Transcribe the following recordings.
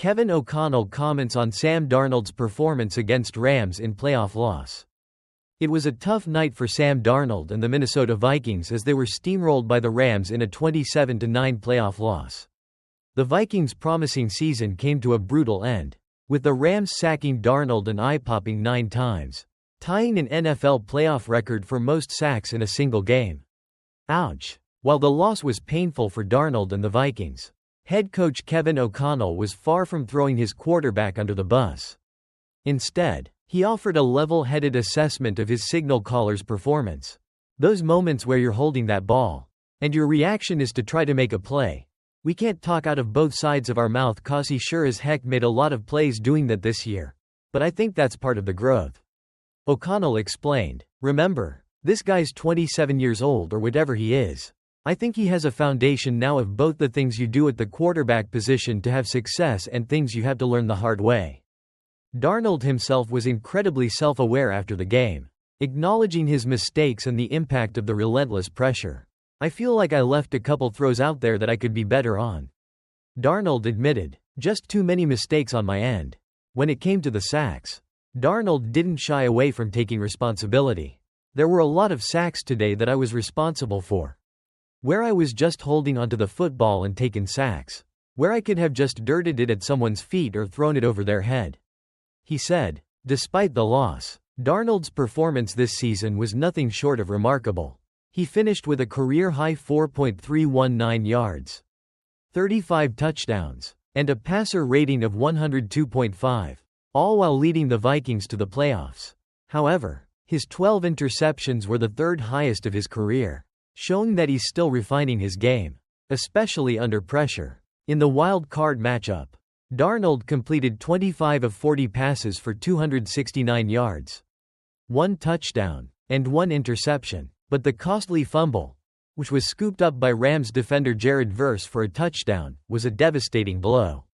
Kevin O'Connell comments on Sam Darnold's performance against Rams in playoff loss. It was a tough night for Sam Darnold and the Minnesota Vikings as they were steamrolled by the Rams in a 27-9 playoff loss. The Vikings' promising season came to a brutal end, with the Rams sacking Darnold an eye-popping 9 times, tying an NFL playoff record for most sacks in a single game. Ouch! While the loss was painful for Darnold and the Vikings, head coach Kevin O'Connell was far from throwing his quarterback under the bus. Instead, he offered a level-headed assessment of his signal caller's performance. Those moments where you're holding that ball, and your reaction is to try to make a play. We can't talk out of both sides of our mouth 'cause he sure as heck made a lot of plays doing that this year. But I think that's part of the growth. O'Connell explained, "Remember, this guy's 27 years old or whatever he is. I think he has a foundation now of both the things you do at the quarterback position to have success and things you have to learn the hard way." Darnold himself was incredibly self-aware after the game, acknowledging his mistakes and the impact of the relentless pressure. "I feel like I left a couple throws out there that I could be better on." Darnold admitted, "Just too many mistakes on my end." When it came to the sacks, Darnold didn't shy away from taking responsibility. "There were a lot of sacks today that I was responsible for. Where I was just holding onto the football and taken sacks. Where I could have just dirted it at someone's feet or thrown it over their head." He said. Despite the loss, Darnold's performance this season was nothing short of remarkable. He finished with a career-high 4.319 yards, 35 touchdowns, and a passer rating of 102.5, all while leading the Vikings to the playoffs. However, his 12 interceptions were the third highest of his career, showing that he's still refining his game, especially under pressure. In the wild card matchup, Darnold completed 25 of 40 passes for 269 yards, 1 touchdown, and 1 interception. But the costly fumble, which was scooped up by Rams defender Jared Verse for a touchdown, was a devastating blow.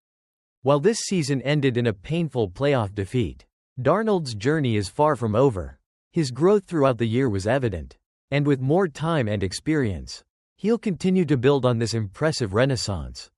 While this season ended in a painful playoff defeat, Darnold's journey is far from over. His growth throughout the year was evident, and with more time and experience, he'll continue to build on this impressive renaissance.